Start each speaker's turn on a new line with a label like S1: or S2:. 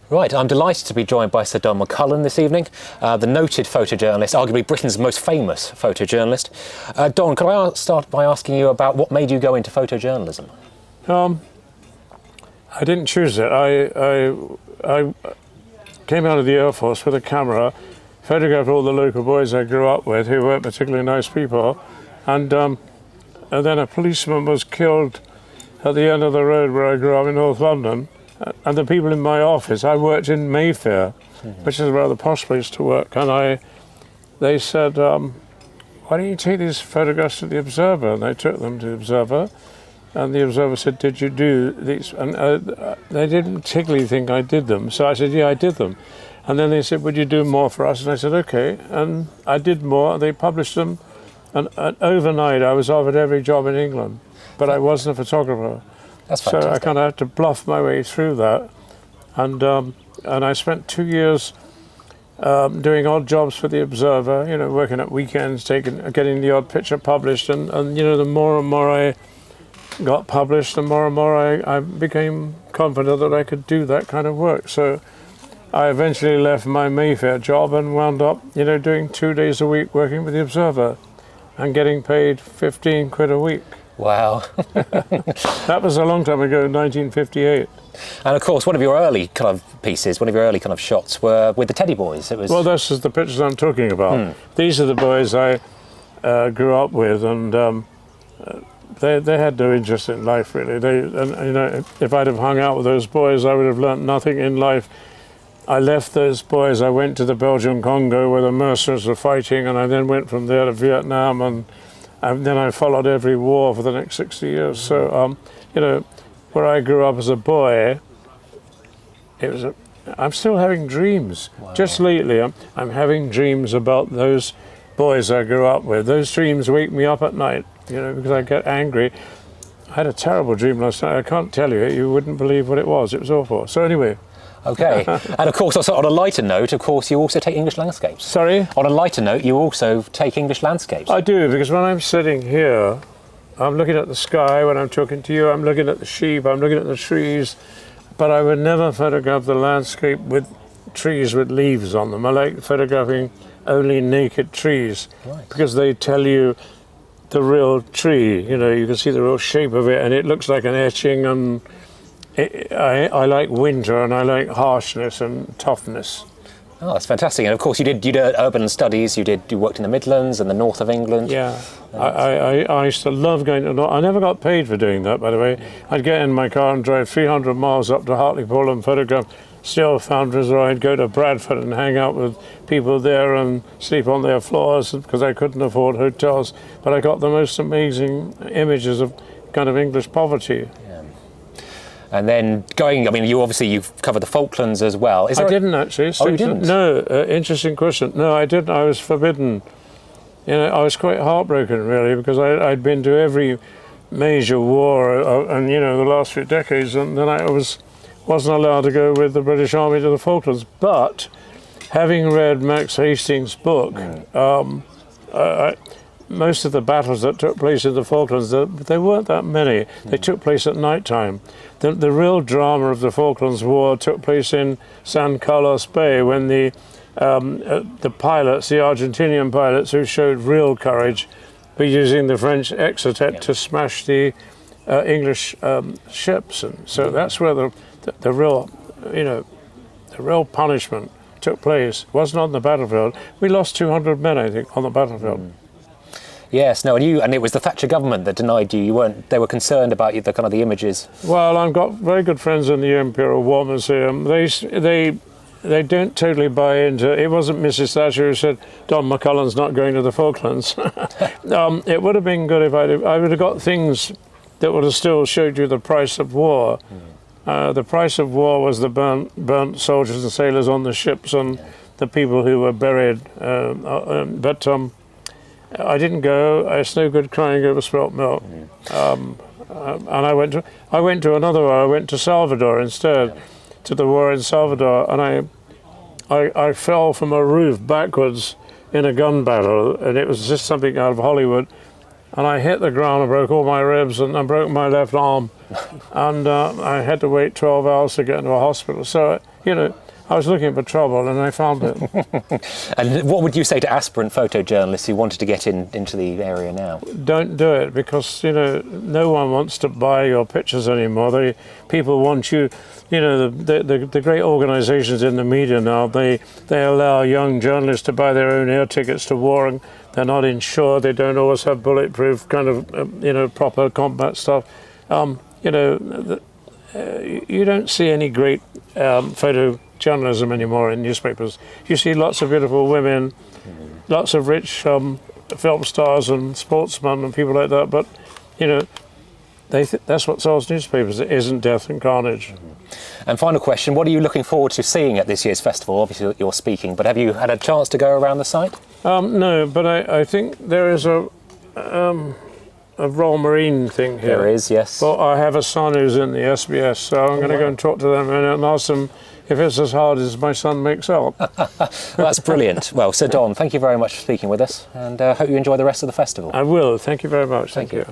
S1: Right, I'm delighted to be joined by Sir Don McCullin this evening, the noted photojournalist, arguably Britain's most famous photojournalist. Don, could I start by asking you about what made you go into photojournalism?
S2: I didn't choose it. I came out of the Air Force with a camera, photographed all the local boys I grew up with who weren't particularly nice people, and then a policeman was killed at the end of the road where I grew up in North London. And the people in my office, I worked in Mayfair, which is a rather posh place to work, and they said, why don't you take these photographs to the Observer? And I took them to the Observer, and the Observer said, did you do these? And they didn't particularly think I did them, so I said, yeah, I did them. And then they said, would you do more for us? And I said, okay, and I did more. They published them, and overnight I was offered every job in England, but I wasn't a photographer.
S1: That's fantastic.
S2: So I kind of had to bluff my way through that, and I spent 2 years doing odd jobs for the Observer. You know, working at weekends, getting the odd picture published, and you know, the more and more I got published, the more and more I became confident that I could do that kind of work. So I eventually left my Mayfair job and wound up, you know, doing 2 days a week working with the Observer, and getting paid 15 quid a week.
S1: Wow.
S2: That was a long time ago, 1958.
S1: And of course, one of your early kind of pieces, one of your early kind of shots were with the Teddy Boys. It was...
S2: Well, this is the pictures I'm talking about. These are the boys I grew up with, and they had no interest in life, really. And you know, if I'd have hung out with those boys, I would have learnt nothing in life. I left those boys, I went to the Belgian Congo where the mercenaries were fighting, and I then went from there to Vietnam, and then I followed every war for the next 60 years. So, you know, where I grew up as a boy, I'm still having dreams. Wow. Just lately, I'm having dreams about those boys I grew up with. Those dreams wake me up at night, you know, because I get angry. I had a terrible dream last night. I can't tell you. You wouldn't believe what it was. It was awful. So anyway.
S1: Okay. And of course, also on a lighter note, of course, you also take English landscapes.
S2: Sorry?
S1: On a lighter note, you also take English landscapes.
S2: I do, because when I'm sitting here, I'm looking at the sky. When I'm talking to you, I'm looking at the sheep, I'm looking at the trees, but I would never photograph the landscape with trees with leaves on them. I like photographing only naked trees, right, because they tell you the real tree. You know, you can see the real shape of it, and it looks like an etching, and I like winter, and I like harshness and toughness.
S1: Oh, that's fantastic! And of course, you did urban studies. You worked in the Midlands and the north of England.
S2: Yeah, I used to love going to. I never got paid for doing that, by the way. I'd get in my car and drive 300 miles up to Hartlepool and photograph steel foundries, or I'd go to Bradford and hang out with people there and sleep on their floors because I couldn't afford hotels. But I got the most amazing images of kind of English poverty.
S1: And then you've covered the Falklands as well.
S2: I didn't actually.
S1: Oh, you didn't?
S2: No, interesting question. No, I didn't. I was forbidden. You know, I was quite heartbroken, really, because I'd been to every major war, and you know, the last few decades, and then I wasn't allowed to go with the British Army to the Falklands. But having read Max Hastings' book, most of the battles that took place in the Falklands, there weren't that many. They took place at night time. The real drama of the Falklands War took place in San Carlos Bay when the pilots, the Argentinian pilots who showed real courage, were using the French Exocet to smash the English ships. And so that's where the real, you know, the real punishment took place. It wasn't on the battlefield. We lost 200 men, I think, on the battlefield.
S1: Yes, no, and it was the Thatcher government that denied you. They were concerned about the kind of the images.
S2: Well, I've got very good friends in the Imperial War Museum. They don't totally buy into it. It wasn't Mrs. Thatcher who said Don McCullin's not going to the Falklands. It would have been good if I would have got things that would have still showed you the price of war. The price of war was the burnt soldiers and sailors on the ships and the people who were buried. But I didn't go. It's no good crying over spilt milk. And I went to another war. I went to Salvador instead, to the war in Salvador, and I fell from a roof backwards in a gun battle, and it was just something out of Hollywood. And I hit the ground and broke all my ribs, and I broke my left arm, and I had to wait 12 hours to get into a hospital. So you know, I was looking for trouble and I found it.
S1: And what would you say to aspirant photojournalists who wanted to get into the area now?
S2: Don't do it, because, you know, no one wants to buy your pictures anymore. People want you, you know, the great organisations in the media now, they allow young journalists to buy their own air tickets to war, and they're not insured, they don't always have bulletproof kind of, you know, proper combat stuff. You know, you don't see any great photojournalism anymore in newspapers. You see lots of beautiful women, lots of rich film stars and sportsmen and people like that, but, you know, that's what sells newspapers. It isn't death and carnage.
S1: And final question, what are you looking forward to seeing at this year's festival? Obviously you're speaking, but have you had a chance to go around the site?
S2: No, but I think there is a Royal Marine thing here.
S1: There is, yes.
S2: Well, I have a son who's in the SBS, so I'm going to go and talk to them and ask them if it's as hard as my son makes out.
S1: That's brilliant. Well, Sir Don, thank you very much for speaking with us, and hope you enjoy the rest of the festival.
S2: I will. Thank you very much.
S1: Thank you.